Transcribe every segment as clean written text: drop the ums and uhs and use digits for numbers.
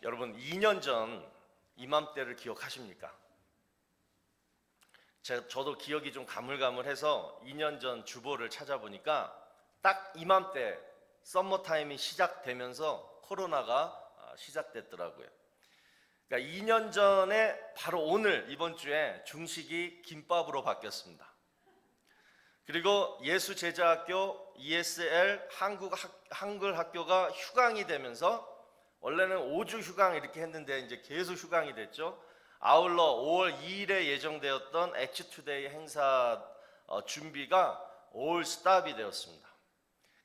여러분 2년 전 이맘때를 기억하십니까? 저도 기억이 좀 가물가물해서 2년 전 주보를 찾아보니까 딱 이맘때 썸머타임이 시작되면서 코로나가 시작됐더라고요. 그러니까 2년 전에 바로 오늘 이번 주에 중식이 김밥으로 바뀌었습니다. 그리고 예수제자학교 ESL 한글학교가 휴강이 되면서 원래는 5주 휴강 이렇게 했는데 이제 계속 휴강이 됐죠. 아울러 5월 2일에 예정되었던 엑스투데이 행사 준비가 올 스탑이 되었습니다.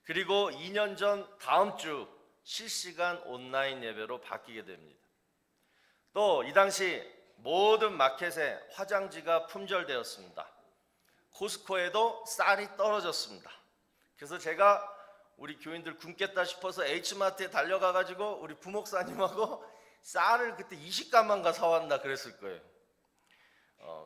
그리고 2년 전 다음 주 실시간 온라인 예배로 바뀌게 됩니다. 또 이 당시 모든 마켓에 화장지가 품절되었습니다. 코스코에도 쌀이 떨어졌습니다. 그래서 제가 우리 교인들 굶겠다 싶어서 H마트에 달려가가지고 우리 부목사님하고 쌀을 그때 20가만가 사왔나 그랬을 거예요.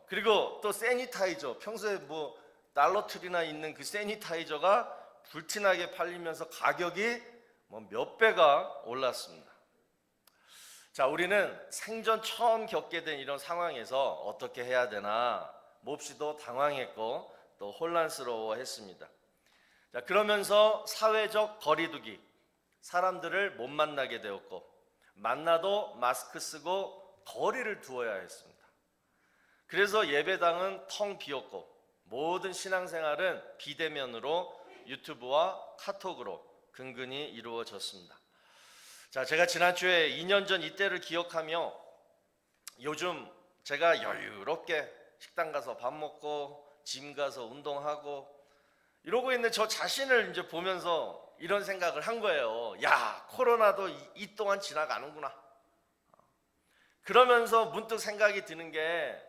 그리고 또 세니타이저, 평소에 뭐 달러트리나 있는 그 세니타이저가 불티나게 팔리면서 가격이 뭐 몇 배가 올랐습니다. 자, 우리는 생전 처음 겪게 된 이런 상황에서 어떻게 해야 되나 몹시도 당황했고 또 혼란스러워했습니다. 자, 그러면서 사회적 거리두기, 사람들을 못 만나게 되었고 만나도 마스크 쓰고 거리를 두어야 했습니다. 그래서 예배당은 텅 비었고 모든 신앙생활은 비대면으로 유튜브와 카톡으로 근근히 이루어졌습니다. 자, 제가 지난주에 2년 전 이때를 기억하며 요즘 제가 여유롭게 식당 가서 밥 먹고 짐 가서 운동하고 이러고 있는 저 자신을 이제 보면서 이런 생각을 한 거예요. 야, 코로나도 이 동안 지나가는구나. 그러면서 문득 생각이 드는 게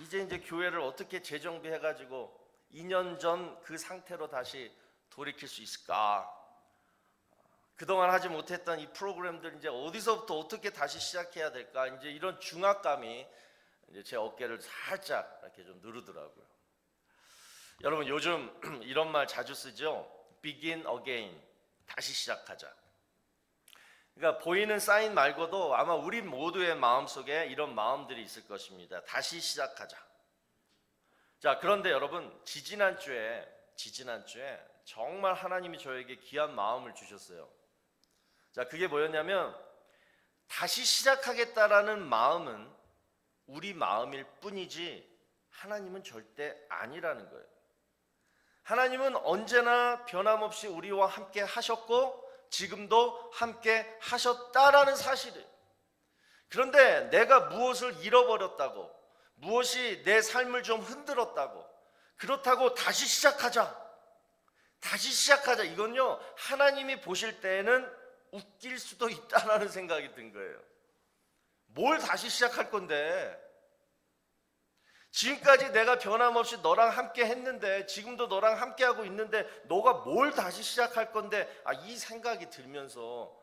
이제 교회를 어떻게 재정비해가지고 2년 전 그 상태로 다시 돌이킬 수 있을까? 그동안 하지 못했던 이 프로그램들 이제 어디서부터 어떻게 다시 시작해야 될까? 이제 이런 중압감이 이제 제 어깨를 살짝 이렇게 좀 누르더라고요. 여러분 요즘 이런 말 자주 쓰죠. Begin again. 다시 시작하자. 그러니까 보이는 사인 말고도 아마 우리 모두의 마음속에 이런 마음들이 있을 것입니다. 다시 시작하자. 자, 그런데 여러분 지지난주에 정말 하나님이 저에게 귀한 마음을 주셨어요. 자, 그게 뭐였냐면 다시 시작하겠다라는 마음은 우리 마음일 뿐이지 하나님은 절대 아니라는 거예요. 하나님은 언제나 변함없이 우리와 함께 하셨고 지금도 함께 하셨다라는 사실이에요. 그런데 내가 무엇을 잃어버렸다고, 무엇이 내 삶을 좀 흔들었다고, 그렇다고 다시 시작하자, 이건요 하나님이 보실 때에는 웃길 수도 있다라는 생각이 든 거예요. 뭘 다시 시작할 건데, 지금까지 내가 변함없이 너랑 함께 했는데 지금도 너랑 함께 하고 있는데 너가 뭘 다시 시작할 건데, 이 생각이 들면서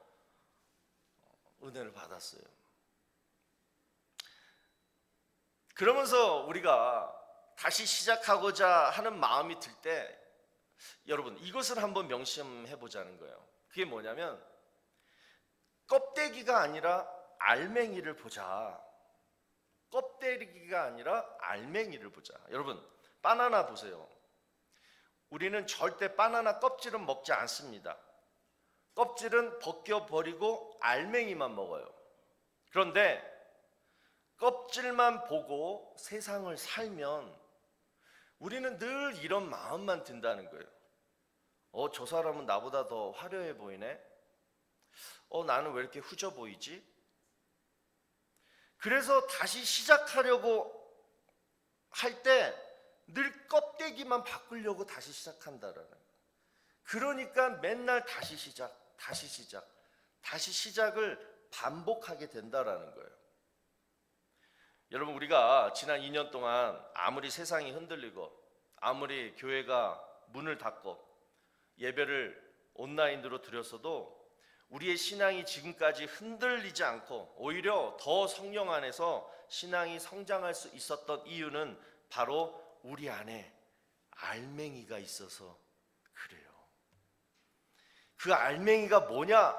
은혜를 받았어요. 그러면서 우리가 다시 시작하고자 하는 마음이 들 때 여러분 이것을 한번 명심해 보자는 거예요. 그게 뭐냐면 껍데기가 아니라 알맹이를 보자. 껍데기가 아니라 알맹이를 보자. 여러분 바나나 보세요. 우리는 절대 바나나 껍질은 먹지 않습니다. 껍질은 벗겨버리고 알맹이만 먹어요. 그런데 껍질만 보고 세상을 살면 우리는 늘 이런 마음만 든다는 거예요. 저 사람은 나보다 더 화려해 보이네. 나는 왜 이렇게 후져 보이지? 그래서 다시 시작하려고 할 때 늘 껍데기만 바꾸려고 다시 시작한다라는 거예요. 그러니까 맨날 다시 시작을 반복하게 된다라는 거예요. 여러분 우리가 지난 2년 동안 아무리 세상이 흔들리고 아무리 교회가 문을 닫고 예배를 온라인으로 드렸어도 우리의 신앙이 지금까지 흔들리지 않고 오히려 더 성령 안에서 신앙이 성장할 수 있었던 이유는 바로 우리 안에 알맹이가 있어서 그래요. 그 알맹이가 뭐냐?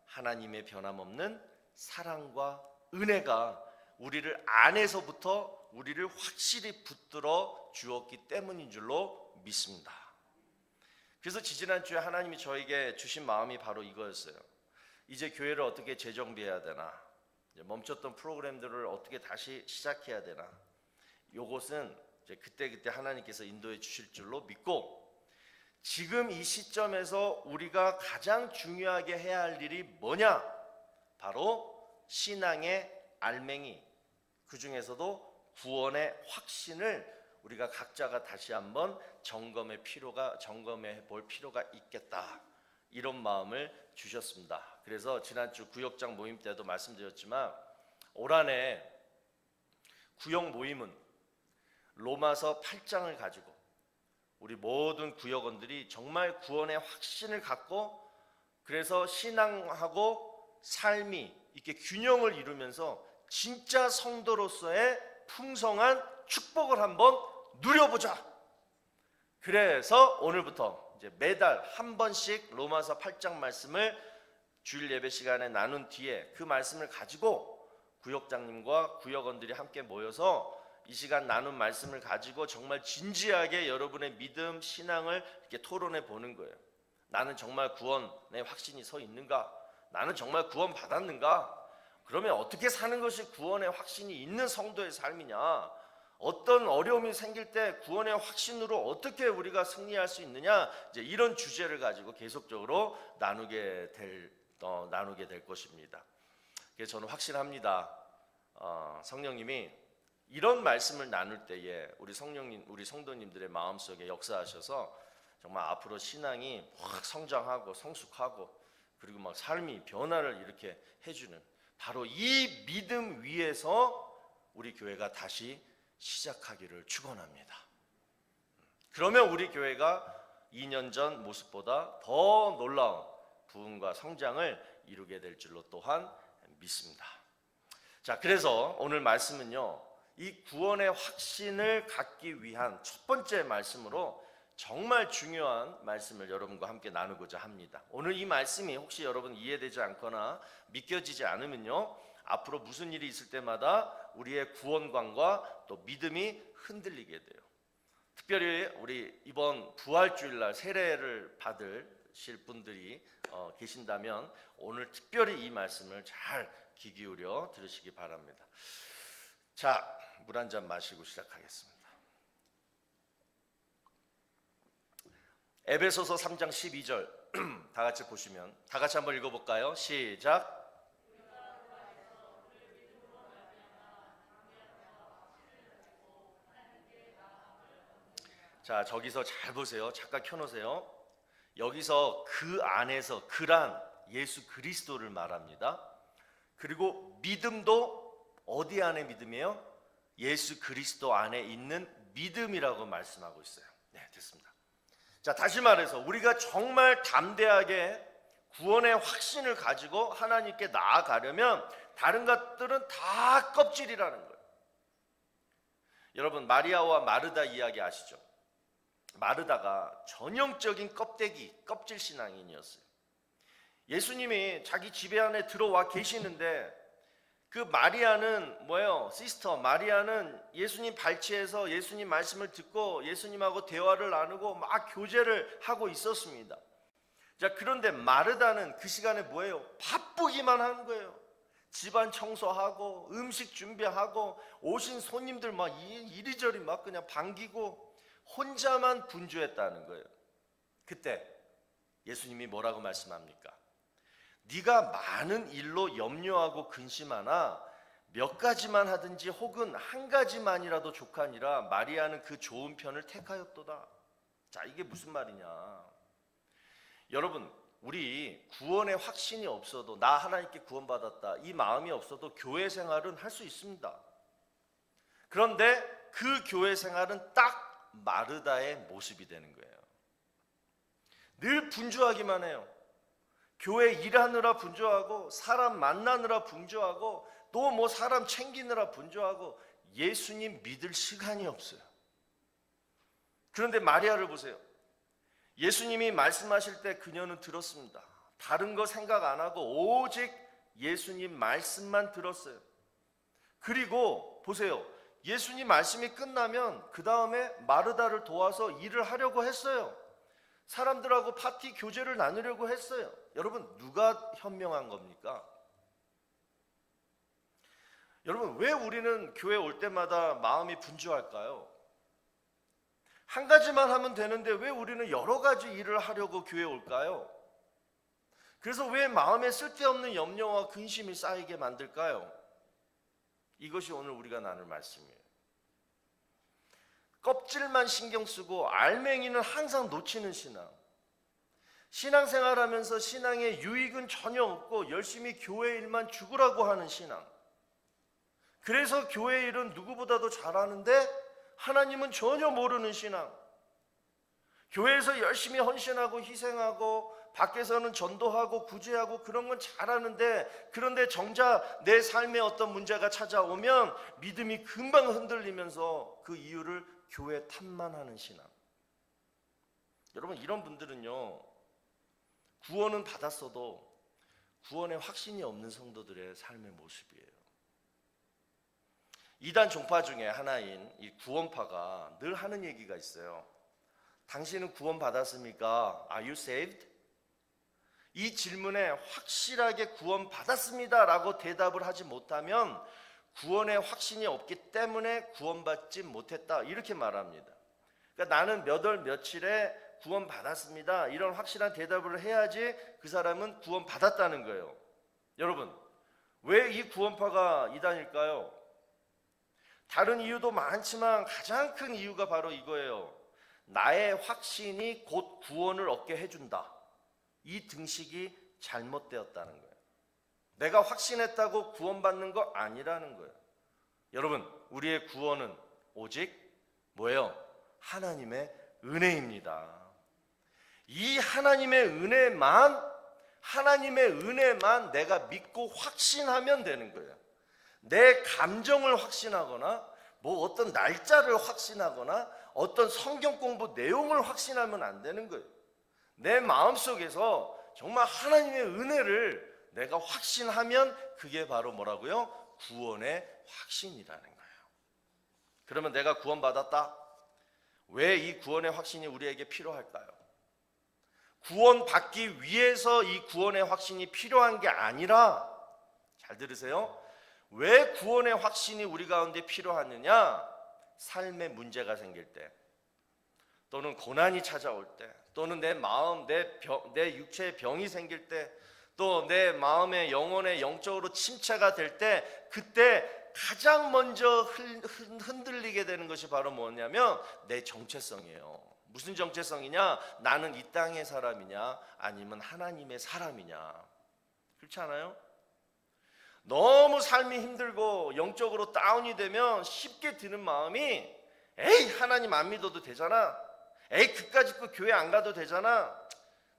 하나님의 변함없는 사랑과 은혜가 우리를 안에서부터 우리를 확실히 붙들어 주었기 때문인 줄로 믿습니다. 그래서 지지난주에 하나님이 저에게 주신 마음이 바로 이거였어요. 이제 교회를 어떻게 재정비해야 되나, 멈췄던 프로그램들을 어떻게 다시 시작해야 되나, 요것은 이제 그때그때 하나님께서 인도해 주실 줄로 믿고, 지금 이 시점에서 우리가 가장 중요하게 해야 할 일이 뭐냐? 바로 신앙의 알맹이, 그 중에서도 구원의 확신을 우리가 각자가 다시 한번 점검해 볼 필요가 있겠다, 이런 마음을 주셨습니다. 그래서 지난주 구역장 모임 때도 말씀드렸지만, 올 한해 구역 모임은 로마서 8장을 가지고 우리 모든 구역원들이 정말 구원의 확신을 갖고, 그래서 신앙하고 삶이 이렇게 균형을 이루면서 진짜 성도로서의 풍성한 축복을 한번 누려보자. 그래서 오늘부터 이제 매달 한 번씩 로마서 8장 말씀을 주일 예배 시간에 나눈 뒤에 그 말씀을 가지고 구역장님과 구역원들이 함께 모여서 이 시간 나눈 말씀을 가지고 정말 진지하게 여러분의 믿음, 신앙을 이렇게 토론해 보는 거예요. 나는 정말 구원의 확신이 서 있는가? 나는 정말 구원 받았는가? 그러면 어떻게 사는 것이 구원의 확신이 있는 성도의 삶이냐? 어떤 어려움이 생길 때 구원의 확신으로 어떻게 우리가 승리할 수 있느냐? 이제 이런 주제를 가지고 계속적으로 나누게 될 것입니다. 그래서 저는 확신합니다. 성령님이 이런 말씀을 나눌 때에 우리 성도님들의 마음속에 역사하셔서 정말 앞으로 신앙이 확 성장하고 성숙하고, 그리고 막 삶이 변화를 이렇게 해주는, 바로 이 믿음 위에서 우리 교회가 다시 시작하기를 축원합니다. 그러면 우리 교회가 2년 전 모습보다 더 놀라운 부흥과 성장을 이루게 될 줄로 또한 믿습니다. 자, 그래서 오늘 말씀은요, 이 구원의 확신을 갖기 위한 첫 번째 말씀으로 정말 중요한 말씀을 여러분과 함께 나누고자 합니다. 오늘 이 말씀이 혹시 여러분 이해되지 않거나 믿겨지지 않으면요, 앞으로 무슨 일이 있을 때마다 우리의 구원관과 또 믿음이 흔들리게 돼요. 특별히 우리 이번 부활주일날 세례를 받으실 분들이 계신다면 오늘 특별히 이 말씀을 잘 귀 기울여 들으시기 바랍니다. 자, 물 한 잔 마시고 시작하겠습니다. 에베소서 3장 12절 다 같이 보시면, 다 같이 한번 읽어볼까요? 시작. 자, 저기서 잘 보세요. 잠깐 켜놓으세요. 여기서 그 안에서, 그란 예수 그리스도를 말합니다. 그리고 믿음도 어디 안에 믿음이에요? 예수 그리스도 안에 있는 믿음이라고 말씀하고 있어요. 네, 됐습니다. 자, 다시 말해서 우리가 정말 담대하게 구원의 확신을 가지고 하나님께 나아가려면 다른 것들은 다 껍질이라는 거예요. 여러분, 마리아와 마르다 이야기 아시죠? 마르다가 전형적인 껍질 신앙인이었어요. 예수님이 자기 집에 안에 들어와 계시는데 그 마리아는 뭐예요? 시스터 마리아는 예수님 발치에서 예수님 말씀을 듣고 예수님하고 대화를 나누고 막 교제를 하고 있었습니다. 자, 그런데 마르다는 그 시간에 뭐예요? 바쁘기만 하는 거예요. 집안 청소하고 음식 준비하고 오신 손님들 막 이리저리 막 그냥 반기고 혼자만 분주했다는 거예요. 그때 예수님이 뭐라고 말씀합니까? 네가 많은 일로 염려하고 근심하나 몇 가지만 하든지 혹은 한 가지만이라도 족하니라 마리아는 그 좋은 편을 택하였도다. 자, 이게 무슨 말이냐? 여러분, 우리 구원의 확신이 없어도, 나 하나님께 구원받았다 이 마음이 없어도 교회 생활은 할 수 있습니다. 그런데 그 교회 생활은 딱 마르다의 모습이 되는 거예요. 늘 분주하기만 해요. 교회 일하느라 분주하고 사람 만나느라 분주하고 또 뭐 사람 챙기느라 분주하고 예수님 믿을 시간이 없어요. 그런데 마리아를 보세요. 예수님이 말씀하실 때 그녀는 들었습니다. 다른 거 생각 안 하고 오직 예수님 말씀만 들었어요. 그리고 보세요. 예수님 말씀이 끝나면 그 다음에 마르다를 도와서 일을 하려고 했어요. 사람들하고 파티 교제를 나누려고 했어요. 여러분, 누가 현명한 겁니까? 여러분, 왜 우리는 교회 올 때마다 마음이 분주할까요? 한 가지만 하면 되는데 왜 우리는 여러 가지 일을 하려고 교회에 올까요? 그래서 왜 마음에 쓸데없는 염려와 근심이 쌓이게 만들까요? 이것이 오늘 우리가 나눌 말씀이에요. 껍질만 신경 쓰고 알맹이는 항상 놓치는 신앙. 신앙생활하면서 신앙의 유익은 전혀 없고 열심히 교회 일만 죽으라고 하는 신앙. 그래서 교회 일은 누구보다도 잘하는데 하나님은 전혀 모르는 신앙. 교회에서 열심히 헌신하고 희생하고 밖에서는 전도하고 구제하고 그런 건 잘하는데, 그런데 정작 내 삶에 어떤 문제가 찾아오면 믿음이 금방 흔들리면서 그 이유를 교회 탓만 하는 신앙. 여러분, 이런 분들은요, 구원은 받았어도 구원의 확신이 없는 성도들의 삶의 모습이에요. 이단 종파 중에 하나인 이 구원파가 늘 하는 얘기가 있어요. 당신은 구원 받았습니까? Are you saved? 이 질문에 확실하게 구원 받았습니다 라고 대답을 하지 못하면 구원의 확신이 없기 때문에 구원받지 못했다, 이렇게 말합니다. 그러니까 나는 몇 월 며칠에 구원 받았습니다, 이런 확실한 대답을 해야지 그 사람은 구원 받았다는 거예요. 여러분, 왜 이 구원파가 이단일까요? 다른 이유도 많지만 가장 큰 이유가 바로 이거예요. 나의 확신이 곧 구원을 얻게 해준다. 이 등식이 잘못되었다는 거예요. 내가 확신했다고 구원받는 거 아니라는 거예요. 여러분, 우리의 구원은 오직 뭐예요? 하나님의 은혜입니다. 이 하나님의 은혜만 내가 믿고 확신하면 되는 거예요. 내 감정을 확신하거나 뭐 어떤 날짜를 확신하거나 어떤 성경 공부 내용을 확신하면 안 되는 거예요. 내 마음속에서 정말 하나님의 은혜를 내가 확신하면 그게 바로 뭐라고요? 구원의 확신이라는 거예요. 그러면 내가 구원받았다. 왜 이 구원의 확신이 우리에게 필요할까요? 구원받기 위해서 이 구원의 확신이 필요한 게 아니라, 잘 들으세요. 왜 구원의 확신이 우리 가운데 필요하느냐? 삶에 문제가 생길 때, 또는 고난이 찾아올 때, 또는 내 마음, 내 육체에 병이 생길 때, 또 내 마음의 영혼의 영적으로 침체가 될 때, 그때 가장 먼저 흔들리게 되는 것이 바로 뭐냐면 내 정체성이에요. 무슨 정체성이냐? 나는 이 땅의 사람이냐 아니면 하나님의 사람이냐. 그렇지 않아요? 너무 삶이 힘들고 영적으로 다운이 되면 쉽게 드는 마음이, 에이, 하나님 안 믿어도 되잖아. 에이, 그까짓 거 교회 안 가도 되잖아.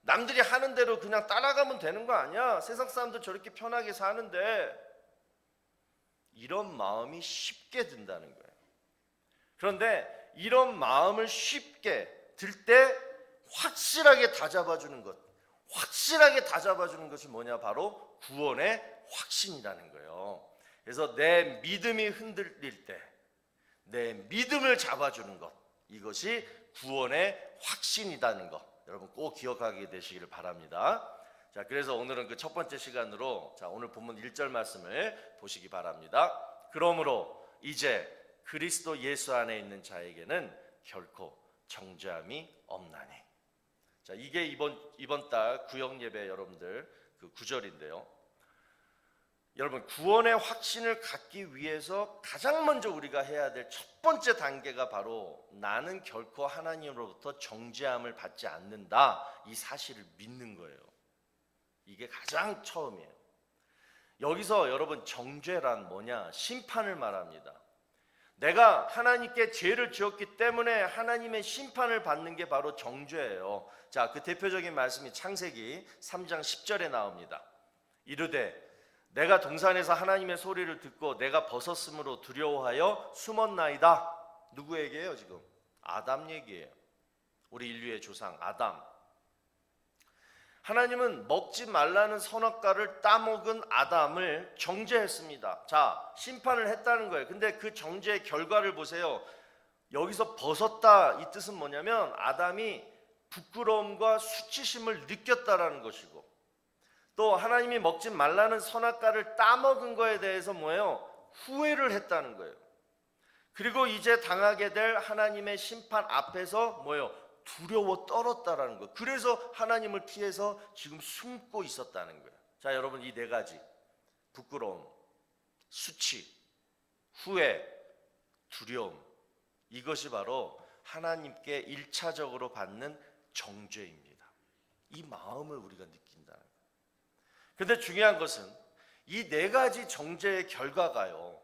남들이 하는 대로 그냥 따라가면 되는 거 아니야. 세상 사람들 저렇게 편하게 사는데. 이런 마음이 쉽게 든다는 거예요. 그런데 이런 마음을 쉽게 들 때 확실하게 다잡아주는 것, 확실하게 다잡아주는 것이 뭐냐? 바로 구원의 확신이라는 거예요. 그래서 내 믿음이 흔들릴 때 내 믿음을 잡아주는 것, 이것이 구원의 확신이라는 것, 여러분 꼭 기억하게 되시기를 바랍니다. 자, 그래서 오늘은 그 첫 번째 시간으로, 자, 오늘 본문 1절 말씀을 보시기 바랍니다. 그러므로 이제 그리스도 예수 안에 있는 자에게는 결코 정죄함이 없나니. 자, 이게 이번 달 구역 예배 여러분들 그 9절인데요. 여러분, 구원의 확신을 갖기 위해서 가장 먼저 우리가 해야 될 첫 번째 단계가 바로 나는 결코 하나님으로부터 정죄함을 받지 않는다, 이 사실을 믿는 거예요. 이게 가장 처음이에요. 여기서 여러분, 정죄란 뭐냐? 심판을 말합니다. 내가 하나님께 죄를 지었기 때문에 하나님의 심판을 받는 게 바로 정죄예요. 자, 그 대표적인 말씀이 창세기 3장 10절에 나옵니다. 이르되 내가 동산에서 하나님의 소리를 듣고 내가 벗었으므로 두려워하여 숨었나이다. 누구 얘기예요 지금? 아담 얘기예요. 우리 인류의 조상 아담. 하나님은 먹지 말라는 선악과를 따먹은 아담을 정죄했습니다. 자, 심판을 했다는 거예요. 근데 그 정죄의 결과를 보세요. 여기서 벗었다 이 뜻은 뭐냐면 아담이 부끄러움과 수치심을 느꼈다라는 것이고, 또 하나님이 먹지 말라는 선악과를 따먹은 거에 대해서 뭐예요? 후회를 했다는 거예요. 그리고 이제 당하게 될 하나님의 심판 앞에서 뭐예요? 두려워 떨었다라는 거예요. 그래서 하나님을 피해서 지금 숨고 있었다는 거예요. 자, 여러분, 이 네 가지, 부끄러움, 수치, 후회, 두려움, 이것이 바로 하나님께 일차적으로 받는 정죄입니다. 이 마음을 우리가 느낀다는 거예요. 그런데 중요한 것은 이 네 가지 정죄의 결과가요,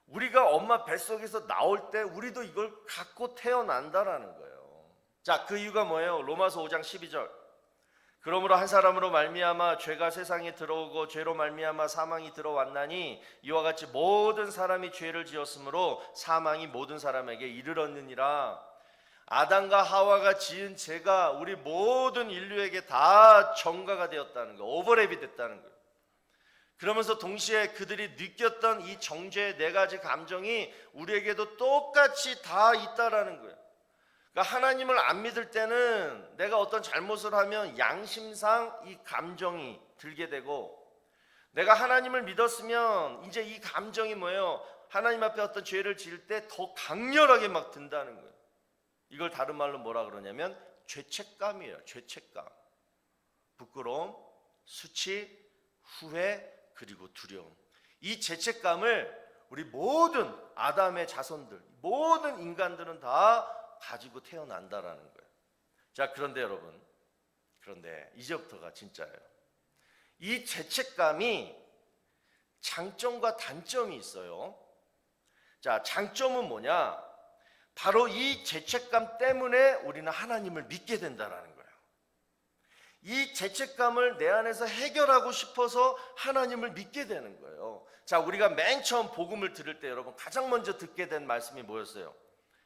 우리가 엄마 뱃속에서 나올 때 우리도 이걸 갖고 태어난다라는 거예요. 자, 그 이유가 뭐예요? 로마서 5장 12절. 그러므로 한 사람으로 말미암아 죄가 세상에 들어오고 죄로 말미암아 사망이 들어왔나니 이와 같이 모든 사람이 죄를 지었으므로 사망이 모든 사람에게 이르렀느니라. 아담과 하와가 지은 죄가 우리 모든 인류에게 다 전가가 되었다는 거예요. 오버랩이 됐다는 거예요. 그러면서 동시에 그들이 느꼈던 이 정죄의 네 가지 감정이 우리에게도 똑같이 다 있다라는 거예요. 그러니까 하나님을 안 믿을 때는 내가 어떤 잘못을 하면 양심상 이 감정이 들게 되고, 내가 하나님을 믿었으면 이제 이 감정이 뭐예요? 하나님 앞에 어떤 죄를 지을 때 더 강렬하게 막 든다는 거예요. 이걸 다른 말로 뭐라 그러냐면 죄책감이에요. 죄책감. 부끄러움, 수치, 후회, 그리고 두려움. 이 죄책감을 우리 모든 아담의 자손들, 모든 인간들은 다 가지고 태어난다라는 거예요. 자, 그런데 여러분, 그런데 이제부터가 진짜예요. 이 죄책감이 장점과 단점이 있어요. 자, 장점은 뭐냐? 바로 이 죄책감 때문에 우리는 하나님을 믿게 된다라는 거예요. 이 죄책감을 내 안에서 해결하고 싶어서 하나님을 믿게 되는 거예요. 자, 우리가 맨 처음 복음을 들을 때 여러분 가장 먼저 듣게 된 말씀이 뭐였어요?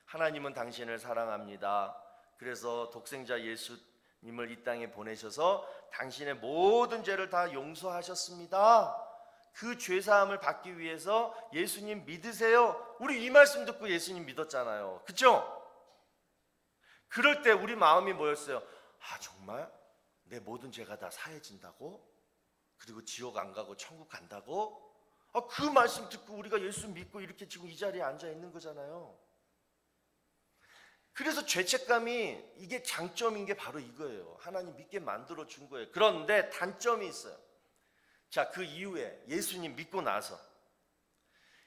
하나님은 당신을 사랑합니다. 그래서 독생자 예수님을 이 땅에 보내셔서 당신의 모든 죄를 다 용서하셨습니다. 그 죄사함을 받기 위해서 예수님 믿으세요. 우리 이 말씀 듣고 예수님 믿었잖아요. 그렇죠? 그럴 때 우리 마음이 뭐였어요? 아, 정말? 내 모든 죄가 다 사해진다고? 그리고 지옥 안 가고 천국 간다고? 아, 그 말씀 듣고 우리가 예수 믿고 이렇게 지금 이 자리에 앉아 있는 거잖아요. 그래서 죄책감이 이게 장점인 게 바로 이거예요. 하나님 믿게 만들어 준 거예요. 그런데 단점이 있어요. 자, 그 이후에 예수님 믿고 나서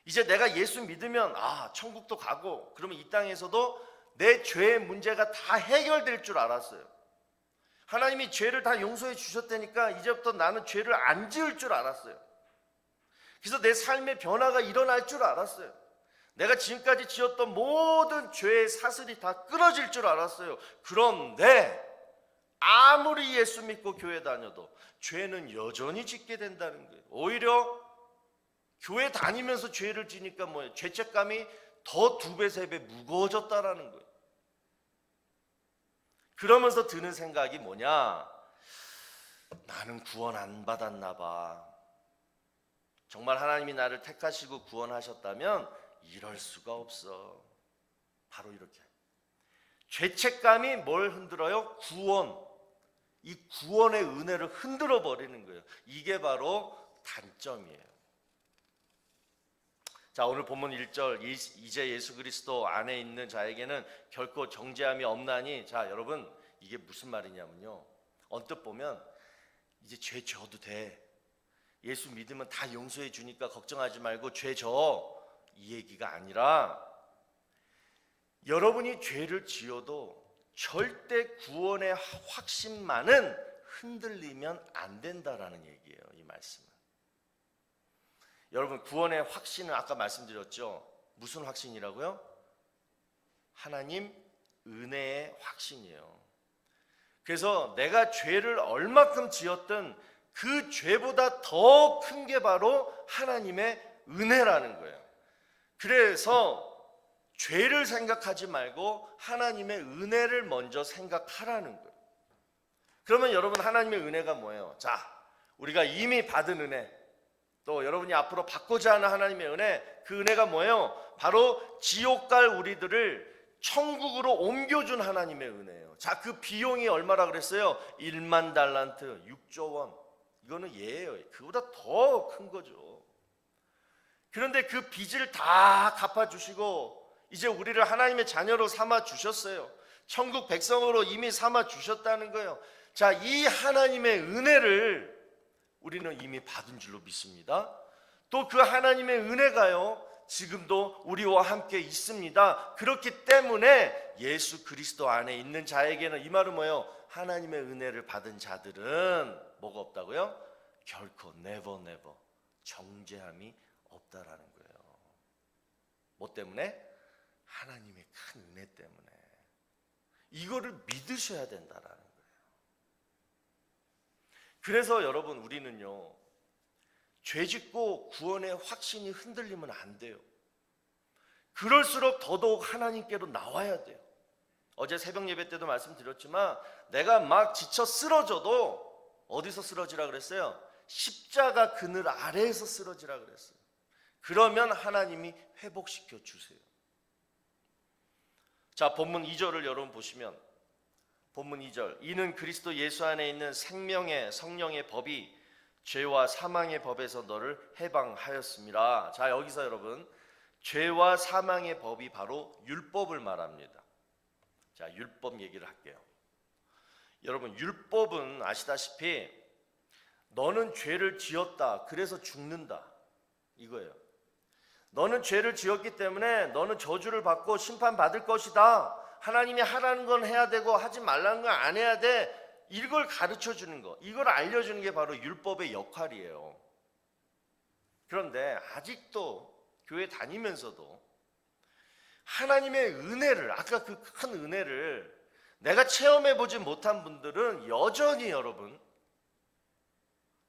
이제 내가 예수 믿으면 천국도 가고 그러면 이 땅에서도 내 죄의 문제가 다 해결될 줄 알았어요. 하나님이 죄를 다 용서해 주셨다니까 이제부터 나는 죄를 안 지을 줄 알았어요. 그래서 내 삶의 변화가 일어날 줄 알았어요. 내가 지금까지 지었던 모든 죄의 사슬이 다 끊어질 줄 알았어요. 그런데 아무리 예수 믿고 교회 다녀도 죄는 여전히 짓게 된다는 거예요. 오히려 교회 다니면서 죄를 지니까 뭐예요? 죄책감이 더 2배, 3배 무거워졌다라는 거예요. 그러면서 드는 생각이 뭐냐? 나는 구원 안 받았나 봐. 정말 하나님이 나를 택하시고 구원하셨다면 이럴 수가 없어. 바로 이렇게 죄책감이 뭘 흔들어요? 구원. 이 구원의 은혜를 흔들어 버리는 거예요. 이게 바로 단점이에요. 자, 오늘 본문 1절, 이제 예수 그리스도 안에 있는 자에게는 결코 정죄함이 없나니. 자, 여러분, 이게 무슨 말이냐면요, 언뜻 보면 이제 죄 져도 돼, 예수 믿으면 다 용서해 주니까 걱정하지 말고 죄 져, 이 얘기가 아니라 여러분이 죄를 지어도 절대 구원의 확신만은 흔들리면 안 된다라는 얘기예요. 이 말씀은. 여러분, 구원의 확신은 아까 말씀드렸죠. 무슨 확신이라고요? 하나님 은혜의 확신이에요. 그래서 내가 죄를 얼마큼 지었든 그 죄보다 더 큰 게 바로 하나님의 은혜라는 거예요. 그래서 죄를 생각하지 말고 하나님의 은혜를 먼저 생각하라는 거예요. 그러면 여러분, 하나님의 은혜가 뭐예요? 자, 우리가 이미 받은 은혜, 또 여러분이 앞으로 받고자 하는 하나님의 은혜, 그 은혜가 뭐예요? 바로 지옥 갈 우리들을 천국으로 옮겨준 하나님의 은혜예요. 자, 그 비용이 얼마라 그랬어요? 1만 달란트, 6조 원. 이거는 예예요. 그보다 더 큰 거죠. 그런데 그 빚을 다 갚아주시고 이제 우리를 하나님의 자녀로 삼아 주셨어요. 천국 백성으로 이미 삼아 주셨다는 거예요. 자, 이 하나님의 은혜를 우리는 이미 받은 줄로 믿습니다. 또 그 하나님의 은혜가요, 지금도 우리와 함께 있습니다. 그렇기 때문에 예수 그리스도 안에 있는 자에게는, 이 말은 뭐예요? 하나님의 은혜를 받은 자들은 뭐가 없다고요? 결코 never 정죄함이 없다라는 거예요. 뭐 때문에? 하나님의 큰 은혜 때문에. 이거를 믿으셔야 된다라는 거예요. 그래서 여러분, 우리는요, 죄짓고 구원의 확신이 흔들리면 안 돼요. 그럴수록 더더욱 하나님께로 나와야 돼요. 어제 새벽 예배 때도 말씀드렸지만 내가 막 지쳐 쓰러져도 어디서 쓰러지라 그랬어요? 십자가 그늘 아래에서 쓰러지라 그랬어요. 그러면 하나님이 회복시켜 주세요. 자, 본문 2절을 여러분 보시면, 본문 2절, 이는 그리스도 예수 안에 있는 생명의 성령의 법이 죄와 사망의 법에서 너를 해방하였습니다. 자, 여기서 여러분, 죄와 사망의 법이 바로 율법을 말합니다. 자, 율법 얘기를 할게요. 여러분, 율법은 아시다시피 너는 죄를 지었다, 그래서 죽는다, 이거예요. 너는 죄를 지었기 때문에 너는 저주를 받고 심판받을 것이다. 하나님이 하라는 건 해야 되고 하지 말라는 건 안 해야 돼. 이걸 가르쳐 주는 거, 이걸 알려주는 게 바로 율법의 역할이에요. 그런데 아직도 교회 다니면서도 하나님의 은혜를, 아까 그 큰 은혜를 내가 체험해보지 못한 분들은 여전히 여러분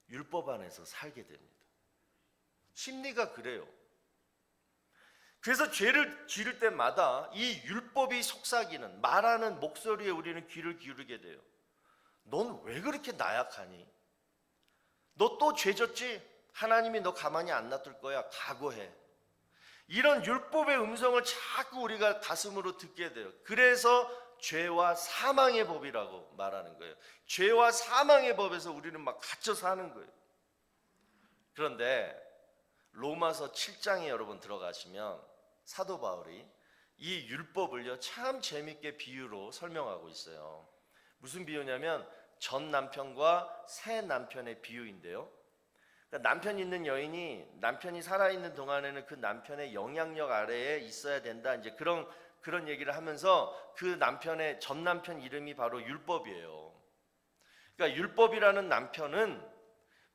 율법 안에서 살게 됩니다. 심리가 그래요. 그래서 죄를 지을 때마다 이 율법이 속삭이는, 말하는 목소리에 우리는 귀를 기울이게 돼요. 넌 왜 그렇게 나약하니? 너 또 죄졌지? 하나님이 너 가만히 안 놔둘 거야. 각오해. 이런 율법의 음성을 자꾸 우리가 가슴으로 듣게 돼요. 그래서 죄와 사망의 법이라고 말하는 거예요. 죄와 사망의 법에서 우리는 막 갇혀 사는 거예요. 그런데 로마서 7장에 여러분 들어가시면 사도 바울이 이 율법을요, 참 재밌게 비유로 설명하고 있어요. 무슨 비유냐면 전 남편과 새 남편의 비유인데요. 그러니까 남편 있는 여인이 남편이 살아있는 동안에는 그 남편의 영향력 아래에 있어야 된다, 이제 그런 얘기를 하면서 그 남편의 전 남편 이름이 바로 율법이에요. 그러니까 율법이라는 남편은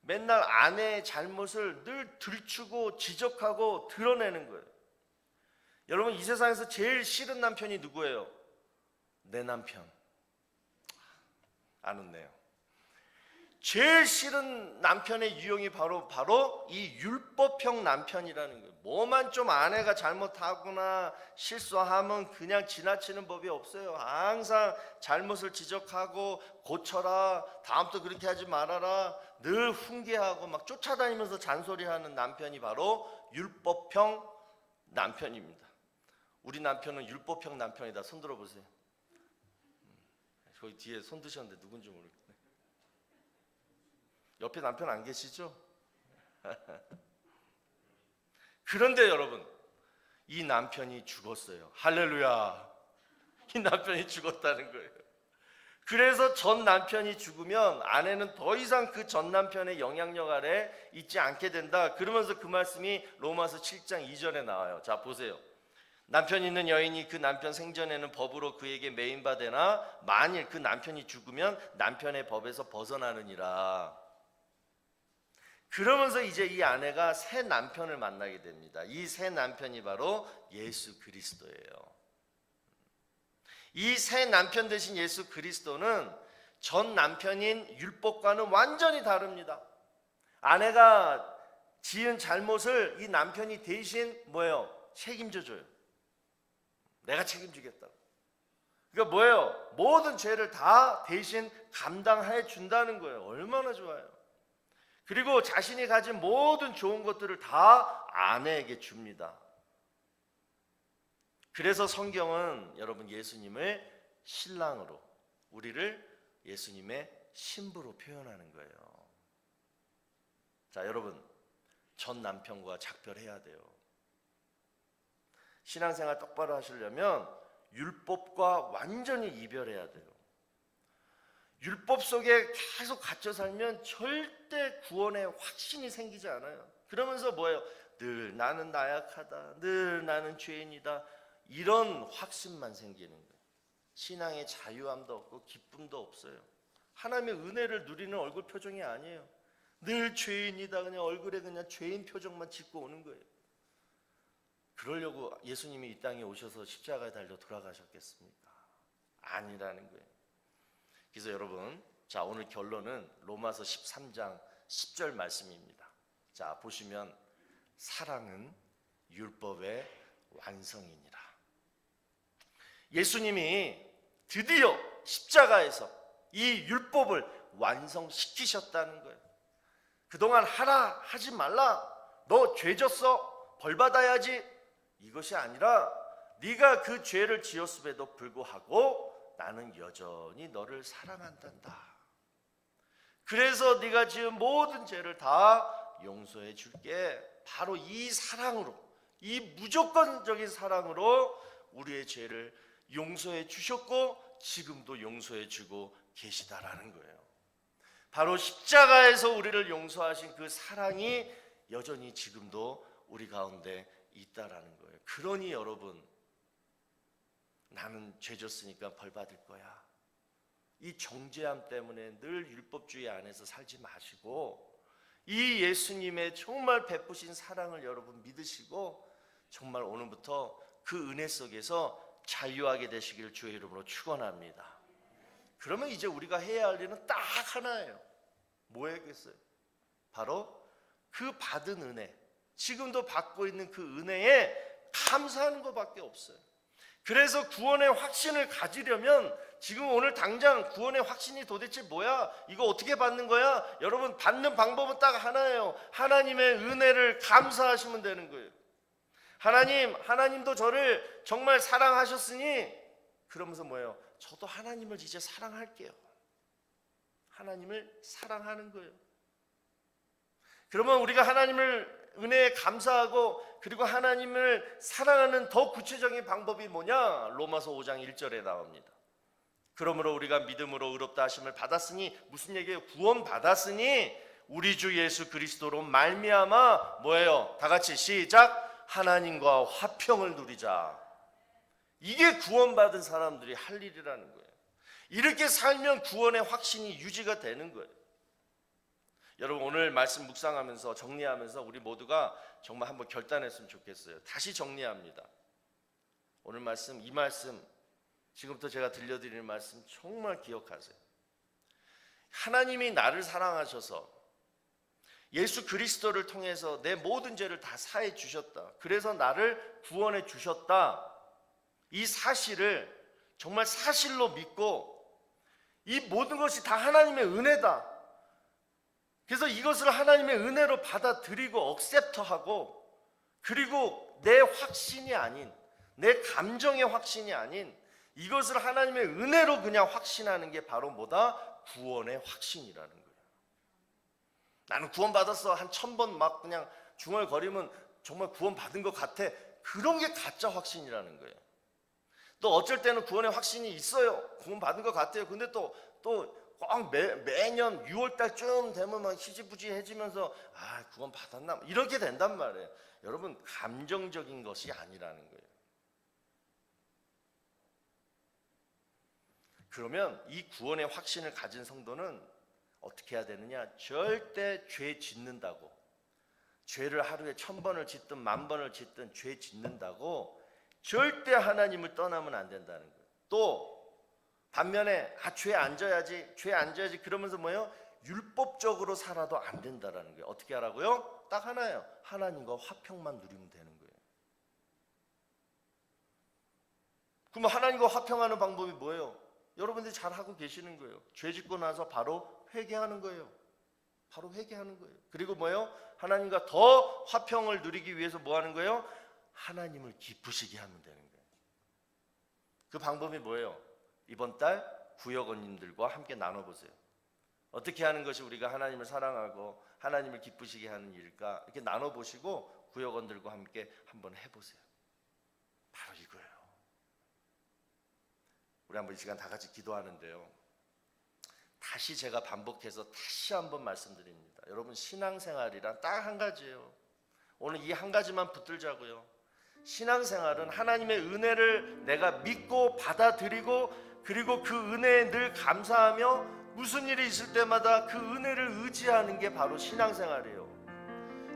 맨날 아내의 잘못을 늘 들추고 지적하고 드러내는 거예요. 여러분, 이 세상에서 제일 싫은 남편이 누구예요? 내 남편. 안 웃네요. 제일 싫은 남편의 유형이 바로 이 율법형 남편이라는 거예요. 뭐만 좀 아내가 잘못하거나 실수하면 그냥 지나치는 법이 없어요. 항상 잘못을 지적하고 고쳐라, 다음부터 그렇게 하지 말아라, 늘 훈계하고 막 쫓아다니면서 잔소리하는 남편이 바로 율법형 남편입니다. 우리 남편은 율법형 남편이다. 손 들어보세요. 거기 뒤에 손 드셨는데 누군지 모르겠네. 옆에 남편 안 계시죠? 그런데 여러분, 이 남편이 죽었어요. 할렐루야. 이 남편이 죽었다는 거예요. 그래서 전 남편이 죽으면 아내는 더 이상 그 전 남편의 영향력 아래 있지 않게 된다. 그러면서 그 말씀이 로마서 7장 2절에 나와요. 자, 보세요. 남편 있는 여인이 그 남편 생전에는 법으로 그에게 매인바되나 만일 그 남편이 죽으면 남편의 법에서 벗어나느니라. 그러면서 이제 이 아내가 새 남편을 만나게 됩니다. 이 새 남편이 바로 예수 그리스도예요. 이 새 남편 되신 예수 그리스도는 전 남편인 율법과는 완전히 다릅니다. 아내가 지은 잘못을 이 남편이 대신 뭐예요? 책임져 줘요. 내가 책임지겠다고. 그러니까 뭐예요? 모든 죄를 다 대신 감당해 준다는 거예요. 얼마나 좋아요. 그리고 자신이 가진 모든 좋은 것들을 다 아내에게 줍니다. 그래서 성경은 여러분 예수님을 신랑으로, 우리를 예수님의 신부로 표현하는 거예요. 자, 여러분, 전 남편과 작별해야 돼요. 신앙생활 똑바로 하시려면 율법과 완전히 이별해야 돼요. 율법 속에 계속 갇혀 살면 절대 구원의 확신이 생기지 않아요. 그러면서 뭐예요? 늘 나는 나약하다, 늘 나는 죄인이다, 이런 확신만 생기는 거예요. 신앙의 자유함도 없고 기쁨도 없어요. 하나님의 은혜를 누리는 얼굴 표정이 아니에요. 늘 죄인이다, 그냥 얼굴에 그냥 죄인 표정만 짓고 오는 거예요. 그러려고 예수님이 이 땅에 오셔서 십자가에 달려 돌아가셨겠습니까? 아니라는 거예요. 그래서 여러분, 자, 오늘 결론은 로마서 13장 10절 말씀입니다. 자, 보시면 사랑은 율법의 완성이니라. 예수님이 드디어 십자가에서 이 율법을 완성시키셨다는 거예요. 그동안 하라, 하지 말라, 너 죄 졌어, 벌 받아야지, 이것이 아니라 네가 그 죄를 지었음에도 불구하고 나는 여전히 너를 사랑한단다. 그래서 네가 지은 모든 죄를 다 용서해 줄게. 바로 이 사랑으로, 이 무조건적인 사랑으로 우리의 죄를 용서해 주셨고 지금도 용서해 주고 계시다라는 거예요. 바로 십자가에서 우리를 용서하신 그 사랑이 여전히 지금도 우리 가운데 있다라는 거예요. 그러니 여러분, 나는 죄 졌으니까 벌 받을 거야, 이 정죄함 때문에 늘 율법주의 안에서 살지 마시고 이 예수님의 정말 베푸신 사랑을 여러분 믿으시고 정말 오늘부터 그 은혜 속에서 자유하게 되시기를 주의 이름으로 축원합니다. 그러면 이제 우리가 해야 할 일은 딱 하나예요. 뭐겠어요? 바로 그 받은 은혜, 지금도 받고 있는 그 은혜에 감사하는 것밖에 없어요. 그래서 구원의 확신을 가지려면 지금 오늘 당장 구원의 확신이 도대체 뭐야? 이거 어떻게 받는 거야? 여러분, 받는 방법은 딱 하나예요. 하나님의 은혜를 감사하시면 되는 거예요. 하나님도 저를 정말 사랑하셨으니, 그러면서 뭐예요? 저도 하나님을 이제 사랑할게요. 하나님을 사랑하는 거예요. 그러면 우리가 하나님을 은혜에 감사하고 그리고 하나님을 사랑하는 더 구체적인 방법이 뭐냐? 로마서 5장 1절에 나옵니다. 그러므로 우리가 믿음으로 의롭다 하심을 받았으니, 무슨 얘기예요? 구원 받았으니 우리 주 예수 그리스도로 말미암아 뭐예요? 다 같이 시작! 하나님과 화평을 누리자. 이게 구원받은 사람들이 할 일이라는 거예요. 이렇게 살면 구원의 확신이 유지가 되는 거예요. 여러분, 오늘 말씀 묵상하면서 정리하면서 우리 모두가 정말 한번 결단했으면 좋겠어요. 다시 정리합니다. 오늘 말씀, 이 말씀, 지금부터 제가 들려드리는 말씀 정말 기억하세요. 하나님이 나를 사랑하셔서 예수 그리스도를 통해서 내 모든 죄를 다 사해 주셨다. 그래서 나를 구원해 주셨다. 이 사실을 정말 사실로 믿고 이 모든 것이 다 하나님의 은혜다. 그래서 이것을 하나님의 은혜로 받아들이고 억셉트하고, 그리고 내 확신이 아닌, 내 감정의 확신이 아닌 이것을 하나님의 은혜로 그냥 확신하는 게 바로 뭐다? 구원의 확신이라는 거예요. 나는 구원받았어, 한 1000번 막 그냥 중얼거리면 정말 구원받은 것 같아. 그런 게 가짜 확신이라는 거예요. 또 어쩔 때는 구원의 확신이 있어요. 구원받은 것 같아요. 근데 또 매년 6월달쯤 되면 막 희지부지해지면서 구원 받았나, 이렇게 된단 말이에요. 여러분, 감정적인 것이 아니라는 거예요. 그러면 이 구원의 확신을 가진 성도는 어떻게 해야 되느냐? 절대 죄 짓는다고, 죄를 하루에 1000번을 짓든 10,000번을 짓든 죄 짓는다고 절대 하나님을 떠나면 안 된다는 거예요. 또 반면에 죄 안 져야지 그러면서 뭐예요? 율법적으로 살아도 안 된다라는 거예요. 어떻게 하라고요? 딱 하나예요. 하나님과 화평만 누리면 되는 거예요. 그럼 하나님과 화평하는 방법이 뭐예요? 여러분들이 잘 하고 계시는 거예요. 죄 짓고 나서 바로 회개하는 거예요. 바로 회개하는 거예요. 그리고 뭐예요? 하나님과 더 화평을 누리기 위해서 뭐 하는 거예요? 하나님을 기쁘시게 하면 되는 거예요. 그 방법이 뭐예요? 이번 달 구역원님들과 함께 나눠보세요. 어떻게 하는 것이 우리가 하나님을 사랑하고 하나님을 기쁘시게 하는 일일까? 이렇게 나눠보시고 구역원들과 함께 한번 해보세요. 바로 이거예요. 우리 한번 이 시간 다 같이 기도하는데요, 다시 제가 반복해서 다시 한번 말씀드립니다. 여러분, 신앙생활이란 딱 한 가지예요. 오늘 이 한 가지만 붙들자고요. 신앙생활은 하나님의 은혜를 내가 믿고 받아들이고, 그리고 그 은혜에 늘 감사하며 무슨 일이 있을 때마다 그 은혜를 의지하는 게 바로 신앙생활이에요.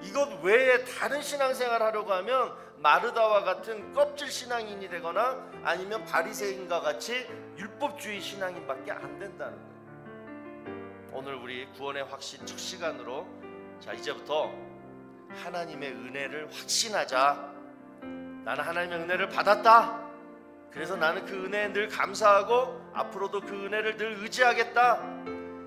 이것 외에 다른 신앙생활 하려고 하면 마르다와 같은 껍질 신앙인이 되거나 아니면 바리새인과 같이 율법주의 신앙인밖에 안 된다는 거예요. 오늘 우리 구원의 확신 첫 시간으로, 자, 이제부터 하나님의 은혜를 확신하자. 나는 하나님의 은혜를 받았다. 그래서 나는 그 은혜에 늘 감사하고 앞으로도 그 은혜를 늘 의지하겠다.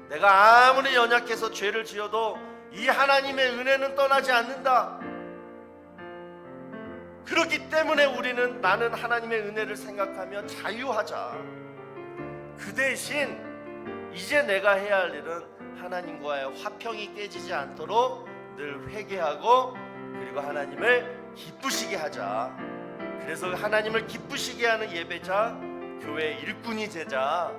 내가 아무리 연약해서 죄를 지어도 이 하나님의 은혜는 떠나지 않는다. 그렇기 때문에 우리는 나는 하나님의 은혜를 생각하며 자유하자. 그 대신 이제 내가 해야 할 일은 하나님과의 화평이 깨지지 않도록 늘 회개하고, 그리고 하나님을 기쁘시게 하자. 그래서 하나님을 기쁘시게 하는 예배자, 교회 일꾼이 되자.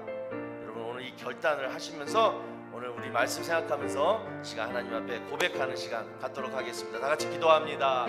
여러분, 오늘 이 결단을 하시면서 오늘 우리 말씀 생각하면서 시간 하나님 앞에 고백하는 시간 갖도록 하겠습니다. 다 같이 기도합니다.